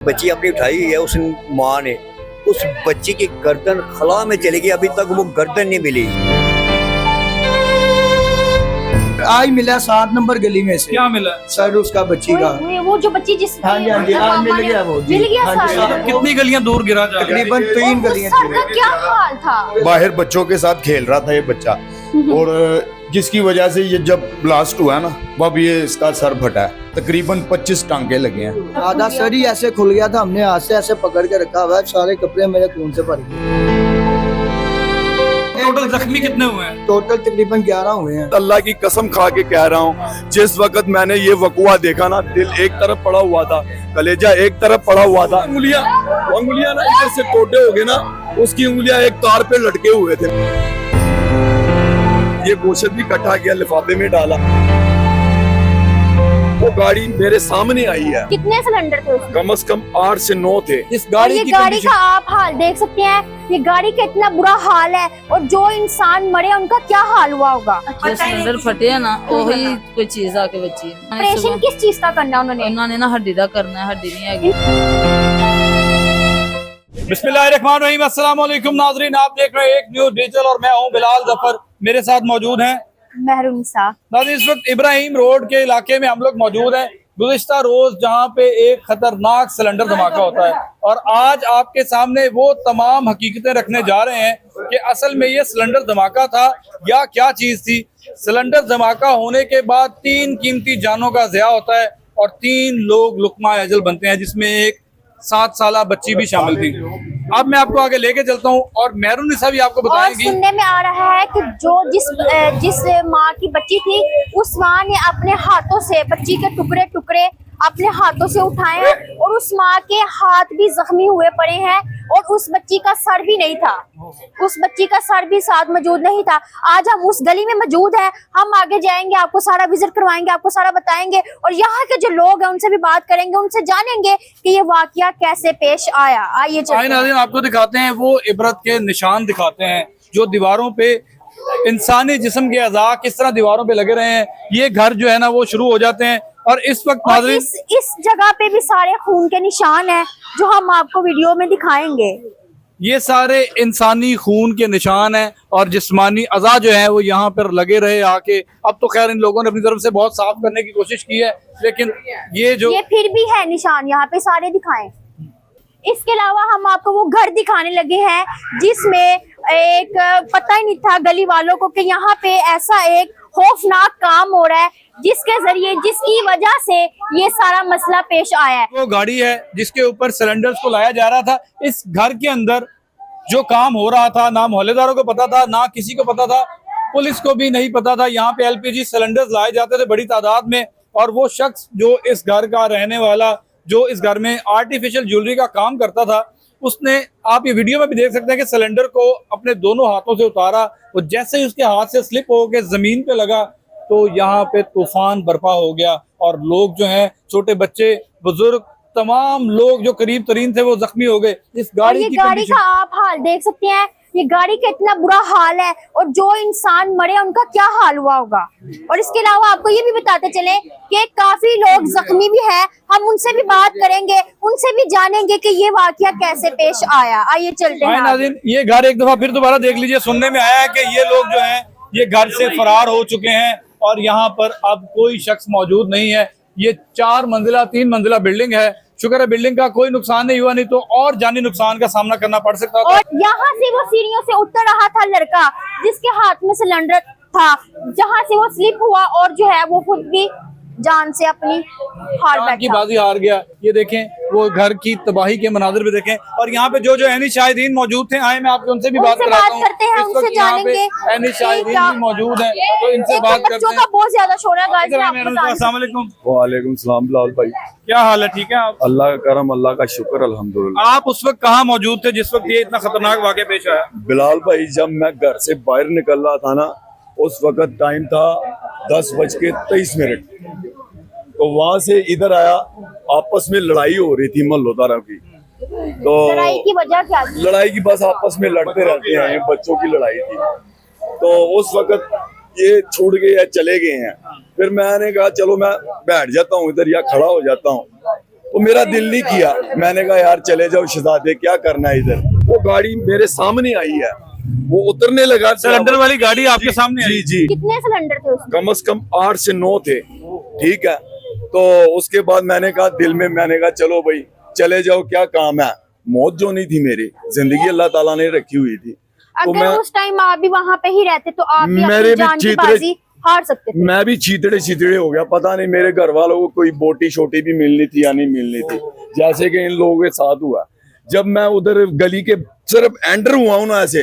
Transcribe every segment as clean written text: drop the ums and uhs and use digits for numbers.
बच्ची अपनी उठाई है उस माँ ने, उस बच्ची की गर्दन खला में चली गई, अभी तक वो गर्दन नहीं मिली। आज मिला 7 नंबर गली में से। क्या मिला सर उसका बच्ची का, वो जो बच्ची जिस हाँ जी हाँ जी आज मिल गया वो जी। मिल गया हाँ जी, सर। कितनी गलियां दूर गिरा जा तकरीबन 3 गलियां सर का क्या हाल था? बाहर बच्चों के साथ खेल रहा था ये बच्चा, और जिसकी वजह से ये जब ब्लास्ट हुआ ना, तब ये इसका सर फटा है। तकरीबन 25 टांके लगे हैं। आधा सर ही ऐसे खुल गया था, हमने हाथ से ऐसे पकड़ के रखा हुआ है, सारे कपड़े मेरे खून से भर गए। टोटल जख्मी कितने हुए हैं? टोटल तकरीबन 11 हुए हैं। अल्लाह की कसम खा के कह रहा हूँ, जिस वक्त मैंने ये वकुआ देखा ना, दिल एक तरफ पड़ा हुआ था, कलेजा एक तरफ पड़ा हुआ था। उंगलियां ना इधर से टोटे हो गए ना, उसकी उंगलियां एक तार पे लटके हुए थे। ये गोश्त भी इकट्ठा किया, लिफाफे में डाला। वो गाड़ी मेरे सामने आई है। कितने सिलेंडर थे उसमें? कम से कम 8 से 9 थे। इस और गाड़ी ये की गाड़ी का आप हाल देख सकते हैं, ये गाड़ी का इतना बुरा हाल है, और जो इंसान मरे उनका क्या हाल हुआ होगा। जो सिलेंडर फटे है ना, वही कोई चीज आके बची। ऑपरेशन किस चीज का करना उन्होंने ना हड्डी का करना है, हड्डी नहीं आएगी। बिस्मिल्लाहिर्रहमानिर्रहीम, अस्सलाम वालेकुम नाजरीन, आप देख रहे हैं एक न्यूज़ डिजिटल और मैं हूं बिलाल जफर। मेरे साथ मौजूद हैं महरूनिसा। नाज़रीन, इस वक्त इब्राहिम रोड के इलाके में हम लोग मौजूद हैं। गुज़िश्ता रोज जहां पे एक खतरनाक सिलेंडर धमाका होता है, और आज आपके सामने वो तमाम हकीकतें रखने जा रहे हैं कि असल में ये सिलेंडर धमाका था या क्या चीज थी। सिलेंडर धमाका होने के बाद 3 कीमती जानों का ज़िया होता है और 3 लोग लुकमा अजल बनते हैं, जिसमें एक 7 साला बच्ची भी शामिल थी। अब मैं आपको आगे लेके चलता हूँ और महरूनिसा भी आपको और बताएंगी। सुनने में आ रहा है कि जिस माँ की बच्ची थी, उस माँ ने अपने हाथों से बच्ची के टुकड़े टुकड़े अपने हाथों से उठाए हैं, और उस माँ के हाथ भी जख्मी हुए पड़े हैं, और उस बच्ची का सर भी नहीं था, उस बच्ची का सर भी साथ मौजूद नहीं था। आज हम उस गली में मौजूद हैं, हम आगे जाएंगे, आपको सारा विजिट करवाएंगे, आपको सारा बताएंगे, और यहाँ के जो लोग हैं उनसे भी बात करेंगे, उनसे जानेंगे कि ये वाकया कैसे पेश आया। आइए नाज़रीन, आपको दिखाते हैं वो इबरत के निशान दिखाते हैं जो दीवारों पे इंसानी जिस्म के अज़ा किस तरह दीवारों पे लगे रहे हैं। ये घर जो है ना वो शुरू हो जाते हैं, और इस वक्त नाज़रीन इस जगह पे भी सारे खून के निशान हैं जो हम आपको वीडियो में दिखाएंगे। ये सारे इंसानी खून के निशान हैं और जिस्मानी अज़ा जो है वो यहाँ पर लगे रहे आके। अब तो खैर इन लोगों ने अपनी तरफ से बहुत साफ करने की कोशिश की है, लेकिन ये फिर भी है निशान, यहाँ पे सारे दिखाएं। इसके अलावा हम आपको वो घर दिखाने लगे हैं जिसमें एक पता ही नहीं था गली वालों को कि यहाँ पे ऐसा एक खौफनाक काम हो रहा है, जिसके जरिए जिसकी वजह से ये सारा मसला पेश आया है। वो गाड़ी है जिसके ऊपर सिलेंडर्स को लाया जा रहा था। इस घर के अंदर जो काम हो रहा था, ना मोहल्लेदारों को पता था, ना किसी को पता था, पुलिस को भी नहीं पता था। यहाँ पे LPG सिलेंडर्स लाए जाते थे बड़ी तादाद में, और वो शख्स जो इस घर का रहने वाला, जो इस घर में आर्टिफिशियल ज्वेलरी का काम करता था, उसने, आप ये वीडियो में भी देख सकते हैं कि सिलेंडर को अपने दोनों हाथों से उतारा, और जैसे ही उसके हाथ से स्लिप होकर जमीन पे लगा तो यहाँ पे तूफान बर्पा हो गया, और लोग जो हैं, छोटे बच्चे, बुजुर्ग, तमाम लोग जो करीब तरीन थे वो जख्मी हो गए। इस गाड़ी का आप हाल देख सकते हैं, ये गाड़ी का इतना बुरा हाल है, और जो इंसान मरे उनका क्या हाल हुआ होगा। और इसके अलावा आपको ये भी बताते चले कि काफी लोग जख्मी भी हैं, हम उनसे भी बात करेंगे, उनसे भी जानेंगे कि ये वाकया कैसे पेश आया। आइए चलते हैं नाज़रीन, ये घर एक दफा फिर दोबारा देख लीजिए। सुनने में आया है कि ये लोग जो हैं ये घर से फरार हो चुके हैं, और यहाँ पर अब कोई शख्स मौजूद नहीं है। ये 4 मंजिला 3 मंजिला बिल्डिंग है। शुक्र है बिल्डिंग का कोई नुकसान नहीं हुआ, नहीं तो और जानी नुकसान का सामना करना पड़ सकता था। और यहाँ से वो सीढ़ियों से उतर रहा था लड़का जिसके हाथ में सिलेंडर था, जहाँ से वो स्लिप हुआ और जो है वो खुद भी जान से अपनी हार बैठा, की बाजी हार गया। ये देखें, वो घर की तबाही के मनाजिर भी देखें। और यहाँ पे जो ऐनी शाहिदीन मौजूद थे, आए मैं आपको उनसे भी बात कराता हूँ। करते हैं, उनसे जानेंगे। ऐनी शाहिदीन भी मौजूद हैं, तो इनसे बात करते हैं। बहुत ज्यादा शोर है। अस्सलाम वालेकुम। वालेकुम सलाम बिलाल भाई, क्या हाल है? ठीक है आप? अल्लाह का करम, अल्लाह का शुक्र, अल्हम्दुलिल्लाह। आप उस वक्त कहाँ मौजूद थे जिस वक्त ये इतना खतरनाक वाक़या पेश आया? बिलाल भाई, जब मैं घर से बाहर निकल रहा था ना, उस वक्त टाइम था 10:23, तो वहां से इधर आया, आपस में लड़ाई हो रही थी मोहल्लेदारों की। तो लड़ाई की वजह क्या थी? लड़ाई की बस आपस में लड़ते रहते हैं, बच्चों की लड़ाई थी। तो उस वक्त ये छोड़ गए या चले गए हैं। फिर मैंने कहा चलो मैं बैठ जाता हूँ इधर या खड़ा हो जाता हूँ। तो मेरा दिल नहीं किया, मैंने कहा यार चले जाओ शहजादे, क्या करना है इधर। वो गाड़ी मेरे सामने आई है, वो उतरने लगा, सिलेंडर वाली गाड़ी आपके सामने आई? जी जी, कितने सिलेंडर थे उसमें? कम से कम 8 से 9 थे, ठीक है। तो उसके बाद मैंने कहा दिल में, मैंने कहा चलो भाई चले जाओ, क्या काम है, मौत जो नहीं थी मेरी, जिंदगी अल्लाह ताला ने रखी हुई थी। तो अगर उस टाइम आप भी वहाँ पे ही रहते तो आप भी अपनी जान की बाजी हार सकते थे। मैं भी छीतड़े हो गया, पता नहीं मेरे घर वालों को कोई बोटी शोटी भी मिलनी थी या नहीं मिलनी थी, जैसे कि इन लोगों के साथ हुआ। जब मैं उधर गली के सिर्फ एंटर हुआ हूं ना, ऐसे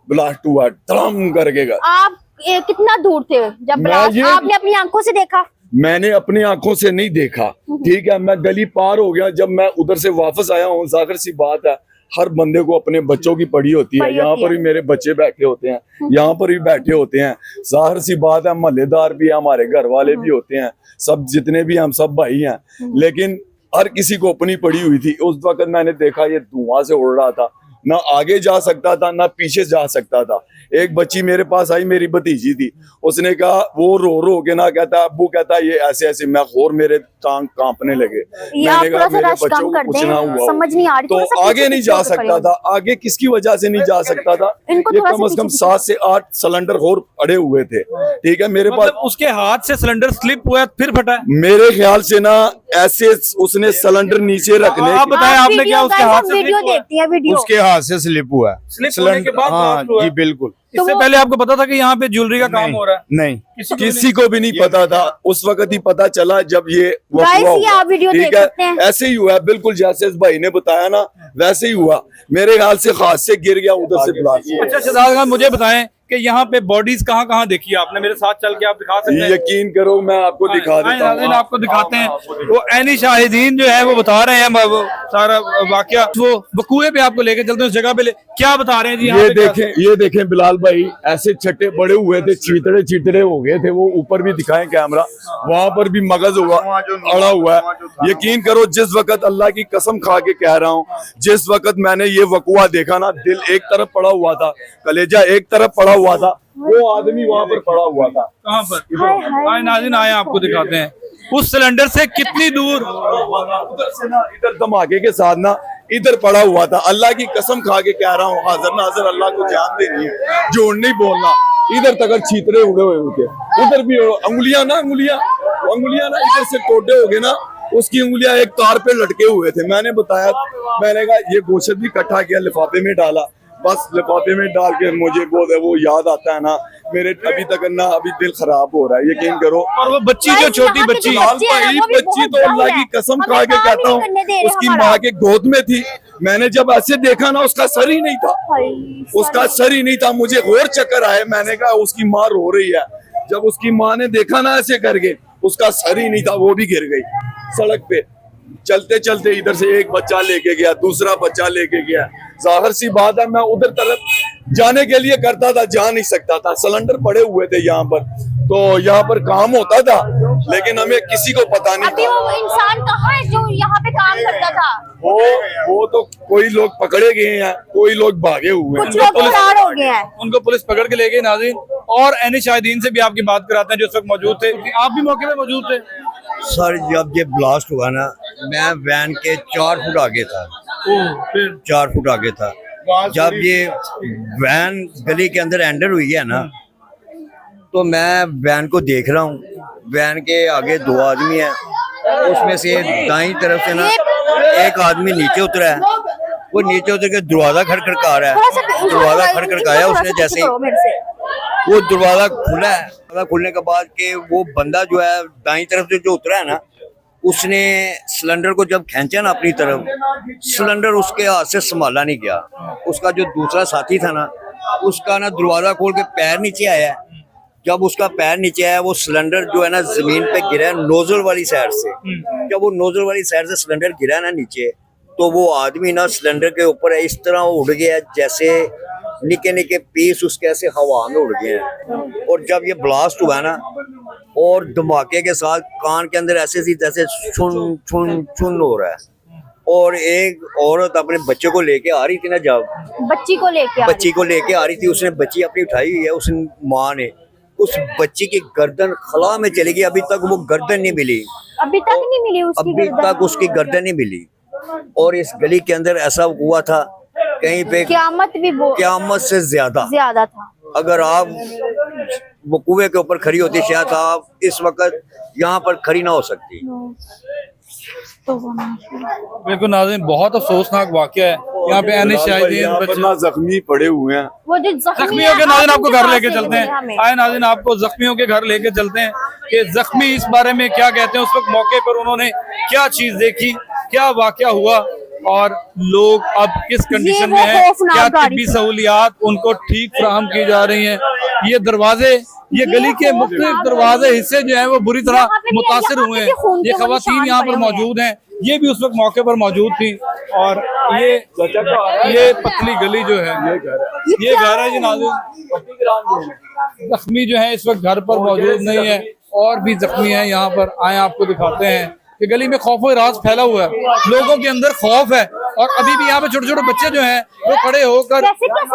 ब्लास्ट हुआ धड़ाम करके। आप कितना दूर थे जब ब्लास्ट आपने अपनी आंखों से देखा? मैंने अपनी आंखों से नहीं देखा, ठीक है, मैं गली पार हो गया। जब मैं उधर से वापस आया हूँ, जाहिर सी बात है हर बंदे को अपने बच्चों की पड़ी होती है, यहाँ पर भी मेरे बच्चे बैठे होते हैं, यहाँ पर भी बैठे होते हैं, जाहिर सी बात है मोहल्लेदार भी, हमारे घर वाले भी होते हैं, सब जितने भी हम सब भाई हैं, लेकिन हर किसी को अपनी पड़ी हुई थी। उस वक्त मैंने देखा ये धुआं से उड़ रहा था, ना आगे जा सकता था ना पीछे जा सकता था। एक बच्ची मेरे पास आई, मेरी भतीजी थी, उसने कहा, वो रो रो के ना कहता, अब्बू कहता ये ऐसे ऐसे, मैं और मेरे टांग कांपने लगे। मैंने कहा मेरे बच्चों को कुछ ना हुआ, समझ नहीं आ रही, तो आगे नहीं जा सकता था। आगे किसकी वजह से नहीं जा सकता था? ये कम से कम 7 से 8 सिलेंडर और अड़े हुए थे, ठीक है। मेरे पास उसके हाथ से सिलेंडर स्लिप हुआ फिर फटा? मेरे ख्याल से ना ऐसे उसने सिलेंडर नीचे रखने, आप बताएं आपने क्या उसके हाथ से वीडियो देखती है, वीडियो उसके हाथ से स्लिप हुआ है। स्लिप होने के बाद हाँ blast हुआ? जी बिल्कुल। इससे पहले आपको पता था कि यहाँ पे ज्वेलरी का काम हो रहा है? नहीं, किसी को भी नहीं पता था। उस वक्त ही पता चला जब ये गाइस, ये आप वीडियो ठीक देख है, सकते हैं। ऐसे ही हुआ, बिल्कुल जैसे इस भाई ने बताया ना वैसे ही हुआ। मेरे ख्याल से हाथ से गिर गया, उधर से ब्लास्ट। अच्छा शहजाद खान, मुझे बताएं कि यहाँ पे बॉडीज कहाँ कहाँ देखी आपने? मेरे साथ चल के आप दिखा सकते हैं? यकीन करो मैं आपको दिखा देता हूँ, आपको दिखाते हैं। वो ऐनी शाहिदीन जो है वो बता रहे हैं वो सारा वाकया, वो कुएं पे आपको लेके चलते हैं, उस जगह पे क्या बता रहे हैं जी? ये देखें बिलाल भाई, ऐसे छट्टे बड़े हुए थे, चीतड़े हो गए थे। वो ऊपर भी दिखाएं कैमरा, वहां पर भी मगज हुआ अड़ा हुआ है। यकीन करो, जिस वक्त अल्लाह की कसम खा के कह रहा हूँ, जिस वक्त मैंने ये वकुआ देखा ना, दिल एक तरफ पड़ा हुआ था, कलेजा एक तरफ पड़ा हुआ था, वो आदमी वहां पर पड़ा हुआ था। कहाँ पर? आए नाज़रीन, आए आपको दिखाते हैं उस सिलेंडर से कितनी दूर। उधर से ना, इधर धमाके के साथ ना इधर पड़ा हुआ था। अल्लाह की कसम खा के कह रहा हूँ, हाजिर नाजिर अल्लाह को जान देनी है, जोड़ नहीं बोलना। इधर तक छीतरे उड़े हुए थे, उधर भी अंगुलियां ना इधर से टोटे हो गए ना, उसकी उंगलियां एक तार पे लटके हुए थे। मैंने बताया, मैंने कहा ये गोश्त भी इकट्ठा किया, लिफाफे में डाला, बस लिफाफे में डाल के मुझे वो याद आता है ना, मेरे अभी तक ना अभी दिल खराब हो रहा है, यकीन करो। और वो बच्ची जो छोटी बच्ची, बच्ची तो अल्लाह की कसम खा के कहता हूँ, उसकी माँ के गोद में थी। मैंने जब ऐसे देखा ना, उसका सर ही नहीं था, उसका सर ही नहीं था। मुझे और चक्कर आए, मैंने कहा उसकी माँ रो रही है। जब उसकी माँ ने देखा ना ऐसे करके, उसका सर ही नहीं था, वो भी गिर गई सड़क पे। चलते चलते इधर से एक बच्चा लेके गया, दूसरा बच्चा लेके गया। जाहिर सी बात है, मैं उधर तरफ जाने के लिए करता था, जा नहीं सकता था, सिलेंडर पड़े हुए थे यहाँ पर, तो यहाँ पर काम होता था, लेकिन हमें किसी को पता नहीं अभी था। वो इंसान कहाँ है जो यहाँ पे काम करता था? वो तो कोई लोग पकड़े गए हैं, कोई लोग भागे हुए हैं, कुछ लोग फरार हो गए हैं। उनको पुलिस पकड़ के ले गई। नाज़रीन, और ऐनी शाहिदीन से भी आपकी बात कराते हैं जो उस वक्त मौजूद थे। आप भी मौके पे मौजूद थे? सर जब ये ब्लास्ट हुआ ना, मैं वैन के 4 फुट आगे था, 4 फुट आगे था। जब ये वैन गली के अंदर एंटर हुई है ना, तो मैं वैन को देख रहा हूँ, वैन के आगे 2 आदमी हैं, उसमें से दाईं तरफ से ना एक आदमी नीचे उतरा है, वो नीचे उतर के दरवाजा खड़खड़का रहा है। दरवाजा खड़खड़काया उसने, जैसे वो दरवाजा खुला है, दरवाजा खुलने के बाद के वो बंदा जो है दाईं तरफ से जो उतरा है ना, उसने सिलेंडर को जब खींचा ना अपनी तरफ, सिलेंडर उसके हाथ से संभाला नहीं गया। उसका जो दूसरा साथी था ना, उसका ना दरवाजा खोल के पैर नीचे आया। जब उसका पैर नीचे आया, वो सिलेंडर जो है ना जमीन पे गिरा नोजल वाली साइड से। जब वो नोजल वाली साइड से सिलेंडर गिरा ना नीचे, तो वो आदमी ना सिलेंडर के ऊपर इस तरह उड़ गया जैसे निके निके पीस उसके ऐसे हवा में उड़ गए हैं। और जब ये ब्लास्ट हुआ ना, और धमाके के साथ कान के अंदर ऐसे सी जैसे छुन छुन छुन हो रहा है। और एक औरत अपने बच्चे को लेके आ रही थी ना, जब बच्ची को लेके आ रही थी, उसने बच्ची अपनी उठाई हुई है, उस माँ ने उस बच्ची की गर्दन खला में चली गई, अभी तक वो गर्दन नहीं मिली, अभी तक नहीं मिली उसकी अभी गर्दन। तक उसकी गर्दन नहीं मिली। और इस गली के अंदर ऐसा हुआ था कहीं पे क़यामत भी वो क़यामत से ज्यादा। था। अगर आप वो कुएं के ऊपर खड़ी होती शायद आप इस वक्त यहाँ पर खड़ी ना हो सकती। बिल्कुल नाज़रीन, बहुत अफसोसनाक वाक़या है। यहाँ पे अनिशाहिदीन यहाँ पर बच्चे ना जख्मी पड़े हुए हैं। वो जो जख्मियों के नाज़रीन आपको घर लेके चलते हैं। हमें। आए नाज़रीन आपको जख्मियों के घर लेके चलते हैं कि जख्मी इस बारे में क्या कहते हैं, उस वक्त मौके पर उन्होंने क्या चीज देखी, क्या वाक़या हुआ और लोग अब किस कंडीशन में है, क्या तिब्बी सहूलियात उनको ठीक फराहम की जा रही हैं। ये दरवाजे, ये गली के मुख्तलिफ दरवाजे हिस्से जो है वो बुरी तरह मुतासिर हुए हैं। ये खवातीन यहाँ पर मौजूद हैं, ये भी उस वक्त मौके पर मौजूद थी। और ये पतली गली जो है ये घर है जी नाज़रीन। जख्मी जो है इस वक्त घर पर मौजूद नहीं है, और भी जख्मी है यहाँ पर। आए आपको दिखाते हैं कि गली में खौफ और राज फैला हुआ है, लोगों के अंदर खौफ है। और अभी भी यहाँ पे छोटे छोटे बच्चे जो हैं वो खड़े होकर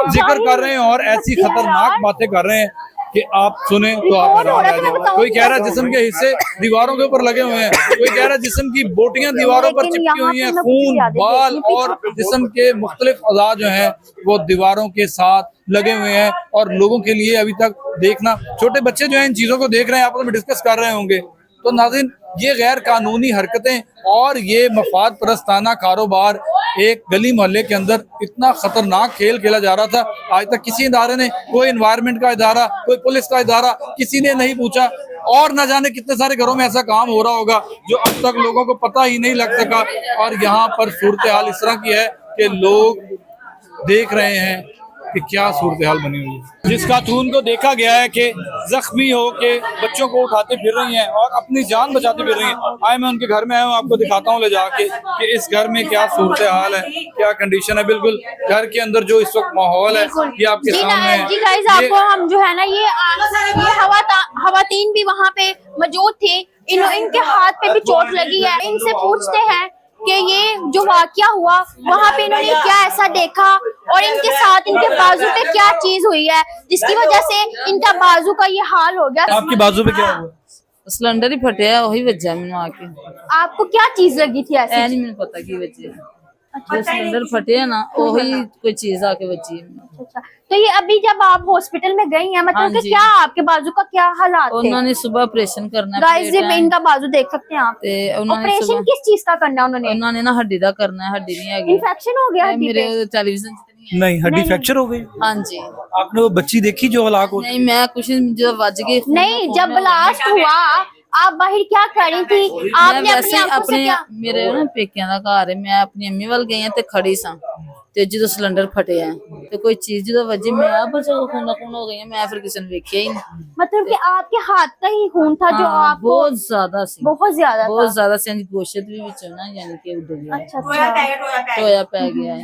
जिक्र कर रहे हैं और ऐसी खतरनाक बातें कर रहे हैं कि आप सुने तो आप हैरान रह जाए। कोई कह रहा है जिस्म के हिस्से दीवारों के ऊपर लगे हुए हैं, कोई कह रहा है जिस्म की बोटियां दीवारों पर चिपकी हुई हैं, खून, बाल और जिस्म के मुख्तलिफ अज़ा जो हैं वो दीवारों के साथ लगे हुए हैं। और लोगों के लिए अभी तक देखना, छोटे बच्चे जो है इन चीजों को देख रहे हैं, आपस में डिस्कस कर रहे होंगे। तो नाज़रीन, ये गैर कानूनी हरकतें और ये मफाद परस्ताना कारोबार एक गली मोहल्ले के अंदर इतना खतरनाक खेल खेला जा रहा था। आज तक किसी इदारे ने, कोई एनवायरनमेंट का इदारा, कोई पुलिस का इदारा, किसी ने नहीं पूछा। और न जाने कितने सारे घरों में ऐसा काम हो रहा होगा जो अब तक लोगों को पता ही नहीं लग सका। और यहाँ पर सूरत हाल इस तरह की है कि लोग देख रहे हैं कि क्या सूरत हाल बनी हुई है। जिस खातून को देखा गया है कि जख्मी हो के बच्चों को उठाते फिर रही हैं और अपनी जान बचाते फिर रही हैं, आए मैं उनके घर में आया हूँ, आपको दिखाता हूँ ले जाके कि इस घर में क्या सूरत हाल है, क्या कंडीशन है। बिल्कुल घर के अंदर जो इस वक्त माहौल है ये आपके सामने है। जी गाइस, आपको हम जो है ना ये खवातीन भी वहाँ पे मौजूद थे, इनके हाथ पे भी चोट लगी है। इनसे पूछते हैं कि ये जो वाकया हुआ वहाँ पे इन्होंने क्या ऐसा देखा और इनके साथ इनके बाजू पे क्या चीज हुई है जिसकी वजह से इनका बाजू का ये हाल हो गया। आपके बाजू पे क्या हुआ? सिलेंडर ही फटिया, वही वजह मैंने आके। आपको क्या चीज लगी थी ऐसी? नहीं मैंने पता की वजह, जो सिलेंडर फटे है ना वही कोई चीज आके बची है। अच्छा, तो ये अभी जब आप हॉस्पिटल में गई हैं, मतलब कि क्या आपके बाजू का क्या हालात थे? उन्होंने सुबह ऑपरेशन करना है। गाइस जी इनका बाजू देख सकते हैं आप। ऑपरेशन किस चीज का करना है उन्होंने ना हड्डी का करना है, हड्डी नहीं है। इन्फेक्शन हो गया हड्डी पे? मेरे टेलीविजन नहीं, हड्डी फ्रैक्चर हो गई। हाँ जी। आपने वो बच्ची देखी जो हलाक हो? नहीं, मैं कुछ जो बज गई नहीं, जब ब्लास्ट हुआ आप बाहर क्या कर रही थी? आपने अपनी आंखों से क्या? मेरे ना पेकियां दा घर है, मैं अपनी अम्मी वाल गई हां ते खड़ी सा ते जो सिलेंडर फटे है ते कोई चीज जो वजह मैं आप खून हो गई, मैं फिर किसी ने देखा ही नहीं। मतलब कि आपके हाथ का ही खून था जो आप बहुत ज्यादा सी, बहुत ज्यादा सी गोश्त भी विच ना यानी कि उड़ गया। अच्छा, टोया पै गया है।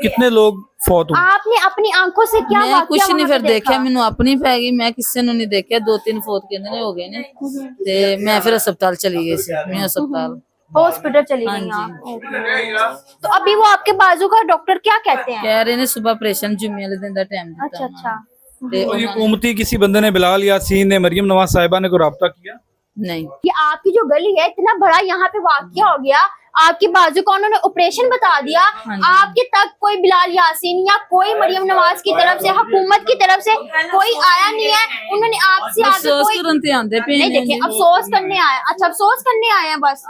कितने लोग फौत हुए? आपने अपनी आंखों से क्या मैं कुछ नहीं फिर देखा, मैंने अपनी पै गई, मैं किसी ने नहीं देखा। 2-3 फौत कहते हो गए ने ते मैं फिर अस्पताल चली गई सी, मैं अस्पताल हॉस्पिटल चली गई आप। तो अभी वो आपके बाजू का डॉक्टर क्या कहते हैं? कह रहे ने सुबह ऑपरेशन जुम्मे वाले दिन दा टाइम दिता। अच्छा। तो ये हुकूमती किसी बंदे ने, बिलाल यासीन ने, मरियम नवाज साहिबा ने कोई राब्ता किया? नहीं। ये आपकी जो गली है, इतना बड़ा यहाँ पे वाकया हो गया, आपकी बाजू का उन्होंने ऑपरेशन बता दिया, आपके तक कोई बिलाल यासीन या कोई मरियम नवाज की तरफ से, हुकूमत की तरफ से कोई आया नहीं है। उन्होंने आपसे आगे कोई नहीं देखे, अफसोस करने आया। अच्छा, अफसोस करने आए हैं बस।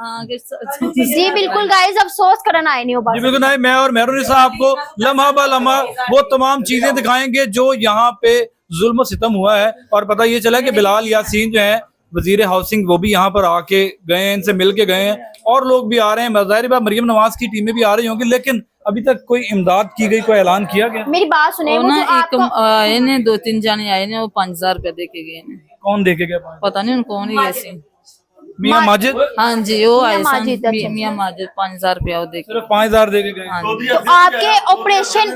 जी बिल्कुल गाइस, अफसोस करने आए नहीं हो बस। जी बिल्कुल नहीं। मैं और मेहरून साहब को लम्हा ब लम्हा वो तमाम चीजें दिखाएंगे जो यहाँ पे जुल्म सितम हुआ है। और पता ये चला कि बिलाल यासीन जो है वजीर हाउसिंग, वो भी यहाँ पर आके गए हैं, इनसे मिल के गए हैं, और लोग भी आ रहे हैं। ज़ाहिर बात मरियम नवाज की टीमें भी आ रही होंगी, लेकिन अभी तक कोई इमदाद की गई, कोई ऐलान किया गया? मेरी बात सुने, वो जो आपको आए ने 2-3 जाने आए ने, वो 5000 रुपया दे के गए। कौन दे के गया? पता नहीं कौन ही ऐसे। मियां माजिद? हाँ जी, वो आए मियां माजिद 5000 रुपया वो दे के। सिर्फ 5000 दे के गए? तो आपके ऑपरेशन,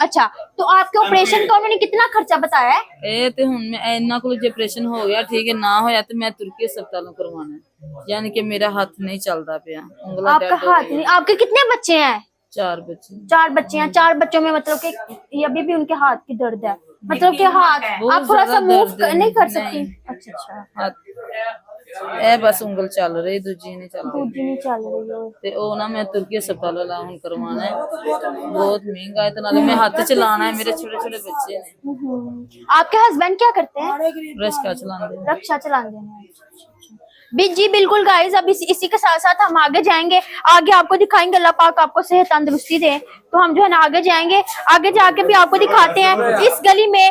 अच्छा, तो आपके ऑपरेशन का उन्होंने कितना खर्चा बताया है? ते हुन मैं इन्ना को ऑपरेशन हो गया, ठीक है, ना होया तो मैं तुर्की अस्पतालों करवाना है, यानी कि मेरा हाथ नहीं चलता पिया, उंगला आपका हाथ नहीं। आपके कितने बच्चे हैं? 4 बच्चे। 4 बच्चे हैं। 4 बच्चों में मतलब कि अभी भी उनके हाथ की दर्द है। मतलब कि हाथ बहुत आप थोड़ा सा ज्यादा मूव दर्द है। नहीं कर सकती? नहीं। अच्छा ਇਹ ਬਸ ਉਂਗਲ ਚੱਲ ਰਹੀ ਦੂਜੀ ਨਹੀਂ ਚੱਲ ਰਹੀ दूजी नहीं चल रही है। ਤੇ ਉਹ ਨਾ ਮੈਂ ਤੁਰਕੀ ਹਸਪਤਾਲ ਵਾਲਾ ਹੁਣ ਕਰਵਾਉਣਾ ਹੈ ਬਹੁਤ ਮਹਿੰਗਾ ਹੈ ਤੇ ਨਾਲੇ ਮੈਂ ਹੱਥ ਚਲਾਣਾ ਹੈ ਮੇਰੇ ਛੋਟੇ ਛੋਟੇ ਬੱਚੇ ਨੇ आपके हस्बैंड क्या करते हैं? ਰਸਕਾ ਚਲਾਉਂਦੇ ਨੇ रक्षा चलाते हैं। जी बिल्कुल गाइस, अब इसी के साथ साथ हम आगे जाएंगे, आगे आपको दिखाएंगे, अल्लाह पाक आपको सेहत तंदुरुस्ती दे, तो हम जो है ना आगे जाएंगे, आगे जाके भी आपको दिखाते हैं। इस गली में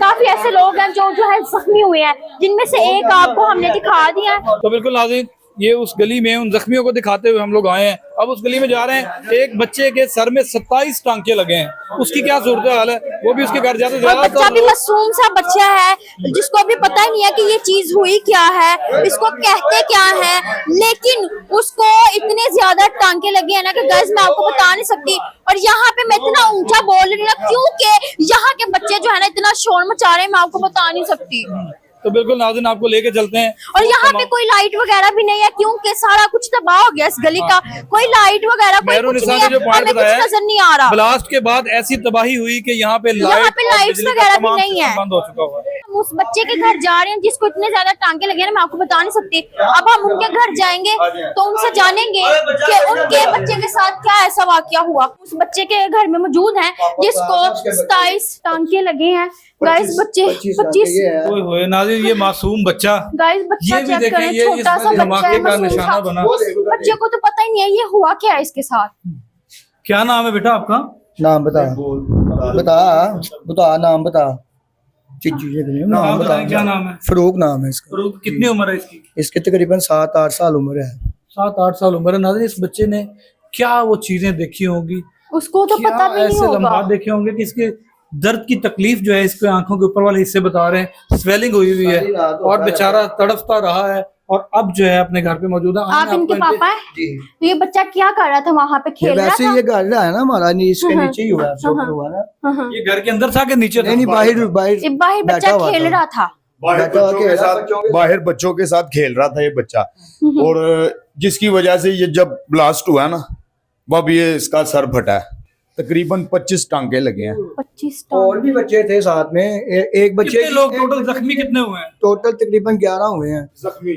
काफी ऐसे लोग हैं जो है जख्मी हुए हैं, जिनमें से एक आपको हमने दिखा दिया है। तो बिल्कुल नाज़रीन, ये उस गली में उन जख्मियों को दिखाते हुए हम लोग आए हैं। अब उस गली में जा रहे हैं, एक बच्चे के सर में 27 टांके लगे हैं, उसकी क्या सूरत हाल है वो भी उसके घर जाते और बच्चा भी मासूम सा बच्चा है जिसको अभी पता ही नहीं है कि ये चीज हुई क्या है, इसको कहते क्या है, लेकिन उसको इतने ज्यादा टांके लगे हैं ना कि गाइस मैं आपको बता नहीं सकती। और यहाँ पे मैं इतना ऊंचा बोल रही हूँ ना क्योंकि यहाँ के बच्चे जो है ना इतना शोर मचा रहे हैं, मैं आपको बता नहीं सकती। तो बिल्कुल नाज़रीन, आपको लेके चलते हैं। और यहाँ पे कोई लाइट वगैरह भी नहीं है क्योंकि सारा कुछ तबाह हो गया इस गली का, कोई लाइट वगैरह कोई कुछ मेहरुनिसा नहीं ने है, जो पॉइंट हमें कुछ बताया, नजर नहीं आ रहा। ब्लास्ट के बाद ऐसी तबाही हुई कि यहाँ पे लाइट्स वगैरह भी नहीं है। बंद हो चुका हुआ है। हम उस बच्चे के घर जा रहे हैं जिसको इतने ज्यादा टांके लगे हैं ना, मैं आपको बता नहीं सकती। अब हम उनके घर जाएंगे तो उनसे जानेंगे कि उनके बच्चे के साथ क्या ऐसा वाकया हुआ। उस बच्चे के घर में मौजूद हैं जिसको 27 टांके लगे हैं। गाइस बच्चे 25 ओए होए नाज़रीन, ये मासूम बच्चा, गाइस बच्चा ये भी चेक देखें, करें, ये छोटा इस सा बच्चा धमाके है, का मासूम निशाना सा। बना। बच्चे को तो पता ही नहीं है ये हुआ क्या है इसके साथ। क्या नाम है बेटा आपका? नाम बता बता बता नाम बता नाम बता। बताएं, क्या नाम है? फरूक नाम है इसका। और कितनी उम्र है इसकी? इसके तकरीबन 7-8 साल उम्र है। 7-8 साल उम्र है। नाज़रीन, इस बच्चे ने क्या वो चीजें देखी होंगी, उसको तो क्या पता भी नहीं ऐसे होगा। लम्हात देखे होंगे कि इसके दर्द की तकलीफ जो है इसके आंखों के ऊपर वाले हिस्से बता रहे हैं, स्वेलिंग हुई हुई है और बेचारा तड़पता रहा है और अब जो है अपने घर पे मौजूद है। आप इनके पापा है? तो ये बच्चा क्या कर रहा था वहाँ पे, ये खेल रहा वैसे था? ये घर रहा है ना हमारा, इसके नीचे ही हुआ है, ऊपर हुआ ना। ये घर के अंदर था कि नीचे था? नहीं बाहर बाहर ये बाहर बैठा बच्चा हुआ खेल था। रहा था। बाहर बच्चों के साथ खेल रहा था ये बच्चा, और जिसकी वजह से ये जब ब्लास्ट हुआ ना, वह ये इसका सर फटा है। तकरीबन 25 टांके लगे हैं। 25 और भी बच्चे थे साथ में, एक बच्चे कितने लोग टोटल जख्मी कितने हुए हैं? टोटल तकरीबन 11 हुए हैं जख्मी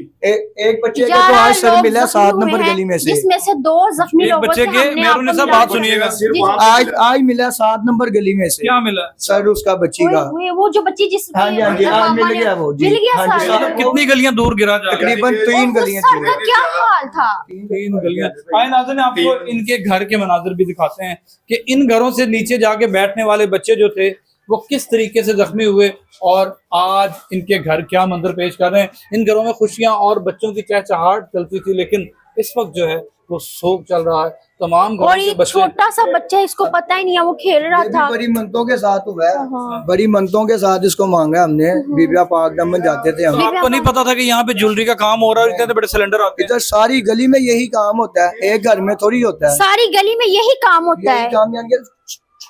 एक बच्चे का तो आज सर मिला 7 नंबर गली में से। जिसमें से 2 जख्मी एक लोगों बच्चे से के हमने मेहरुनिसा आपको बात मिला सुनिएगा। दिया। जी, आज मिला 7 नंबर गली में से। क्या मिला? सर उसका बच्ची का वो जो बच्ची जिस हाँ जी, हाँ जी, आज मिल गया वो जी। मिल गया हाँ जी, सर। हाँ जी। कितनी गलियां दूर गिरा जा रहा है? तकरीबन 3 गलियां सर का क्या हाल था? 3 गलियां। आए नाज़रीन, आपको इनके घर के मनाजिर भी दिखाते हैं कि इन घरों से नीचे जाके बैठने वाले बच्चे जो थे वो किस तरीके से जख्मी हुए और आज इनके घर क्या मंजर पेश कर रहे हैं। इन घरों में खुशियां और बच्चों की चहचहाट चलती थी, लेकिन इस वक्त जो है वो शोक चल रहा है। तमाम घरों और के ये बच्चे, छोटा सा बच्चा है, इसको पता ही नहीं है, वो खेल रहा ये भी था। बड़ी मंतों के साथ हुआ है, हाँ। बड़ी मंतों के साथ इसको मांगा हमने। बीबिया पाक दमन जाते थे हम। तो आपको नहीं पता था कि यहाँ पे ज्वेलरी का काम हो रहा है और इतने बड़े सिलेंडर आते हैं? इधर सारी गली में यही काम होता है, एक घर में थोड़ी होता है। सारी गली में यही काम होता यही है। काम यानी कि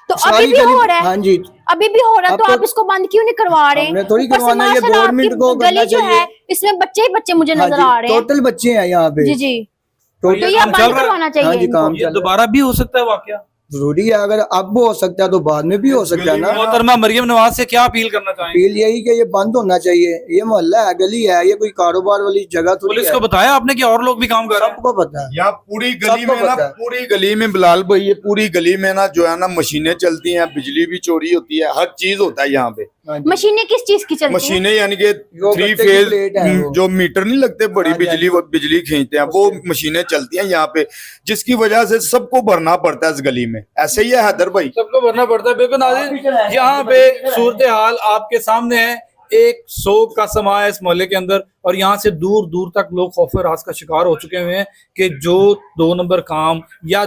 तो सारी अभी भी गली- हो रहा है। हाँ जी, अभी भी हो रहा है, अब तो तो- आप इसको बंद क्यों नहीं करवा रहे? हमने थोड़ी ऊपर से करवाना है, ये माशाल्लाह गवर्नमेंट आपकी को गली करना जो चाहिए। है इसमें बच्चे ही बच्चे मुझे हाँ नजर जी, आ रहे हैं। टोटल बच्चे हैं यहाँ पे। जी जी, टोटल तो ये काम चल बंद रहा है? करवाना हाँ चाहिए जी, इनको। काम ये चल रहा दोबारा भी हो सकता है वाकया? है। जरूरी है, अगर अब हो सकता है तो बाद में भी हो सकता है ना। मोहतरमा मरियम नवाज से क्या अपील करना चाहेंगे? अपील यही कि ये बंद होना चाहिए। ये मोहल्ला है, गली है, ये कोई कारोबार वाली जगह थोड़ी पुलिस है। को बताया आपने कि और लोग भी काम कर रहे हैं? सबको पता है। यहाँ पूरी गली सबको में ना, पता है। पूरी गली में बिलाल भाई, ये पूरी गली में ना जो है ना मशीनें चलती हैं, बिजली भी चोरी होती है, हर चीज होता है यहाँ पे। हाँ जी। मशीनें किस चीज की चलती हैं? मशीनें यानी कि वो 3 गट्टे की फेज प्लेट है वो। जो मीटर नहीं लगते, बड़ी हाँ जी, बिजली, वो बिजली खींचते हैं, वो मशीनें चलती हैं यहाँ पे, जिसकी वजह से सबको भरना पड़ता है इस गली में। ऐसे ही है हैदर भाई। सबको भरना पड़ता है। बिल्कुल नाज़रीन, यहाँ पे सूरत हाल आपके सामने है। एक शोक का समा है इस मोहल्ले के अंदर और यहाँ से दूर दूर तक लोग खौफ राज का शिकार हो चुके हुए हैं कि जो 2 नंबर काम या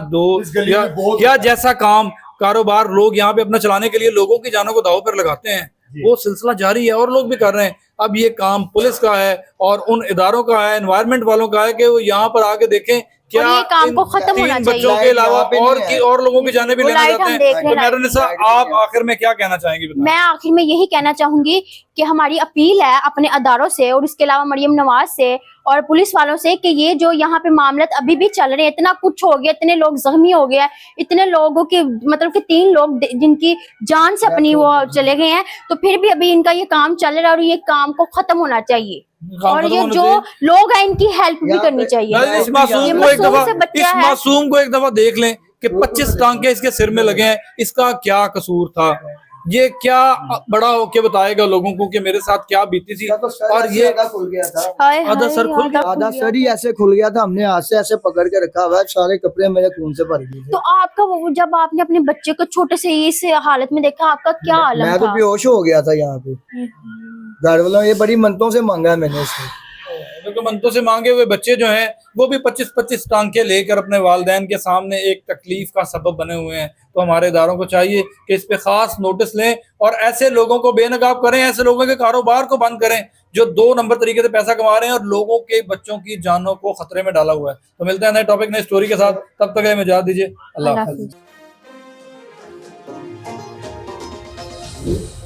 या जैसा काम कारोबार लोग यहाँ पे अपना चलाने के लिए लोगों की जानों को दांव पर लगाते हैं, वो सिलसिला जारी है और लोग भी कर रहे हैं। अब ये काम पुलिस का है और उन इदारों का है, एनवायरनमेंट वालों का है कि वो यहाँ पर आके देखें क्या और ये काम इन को खत्म होना 3 चाहिए। बच्चों के अलावा यहाँ पे और नहीं है। और लोगों की जाने भी वो लेना लाइट चाहते हम देख हैं? रहे तो हैं, मेहरुनिसा, आप आखिर में क्या कहना चाहेंगी बताएं? मैं आखिर में यही कहना चाहूंगी कि हमारी अपील है अपने अदारों से और इसके अलावा मरियम नवाज से और पुलिस वालों से कि ये जो यहाँ पे मामले अभी भी चल रहे हैं, इतना कुछ हो गया, इतने लोग जख्मी हो गए हैं, इतने लोगों के मतलब कि 3 लोग जिनकी जान से अपनी वो चले गए हैं, तो फिर भी अभी इनका ये काम चल रहा है और ये काम को खत्म होना चाहिए। काम और खत्म ये होना जो चाहिए। लोग हैं इनकी हेल्प भी यहाँ करनी पे- चाहिए। नाज़रीन, इस ये मासूम को एक मासूम दफा से बच्चा इस है। मासूम को एक दफा देख लें कि 25 टांके इसके सिर में लगे हैं, इसका क्या कसूर था? ये क्या बड़ा होके बताएगा लोगों को कि मेरे साथ क्या बीती थी? तो सर और ऐसे ये आधा खुल गया था, हाय आधा हाय, सर खुल गया। आधा सर ही ऐसे खुल गया था, हमने हाथ से ऐसे पकड़ के रखा हुआ है, सारे कपड़े मेरे खून से भर गए थे। तो आपका वो जब आपने अपने बच्चे को छोटे से इस हालत में देखा, आपका क्या आलम मैं तो था? बेहोश हो गया था यहाँ पे। घर वालों ये बड़ी मंतों से मांगा है मैंने इसको। क्योंकि मंतों से मांगे हुए बच्चे जो हैं वो भी 25-25 टांके लेकर अपने वालिदैन के सामने एक तकलीफ का सबब बने हुए हैं। तो हमारे इदारों को चाहिए कि इस पे खास नोटिस लें और ऐसे लोगों को बेनकाब करें, ऐसे लोगों के कारोबार को बंद करें जो 2 नंबर तरीके से पैसा कमा रहे हैं और लोगों के बच्चों की जानों को खतरे में डाला हुआ है। तो मिलते हैं नए टॉपिक, नई स्टोरी के साथ, तब तक हमें इजाजत दीजिए। अल्लाह अल्लाह हाफ़िज़। हाफ़िज़।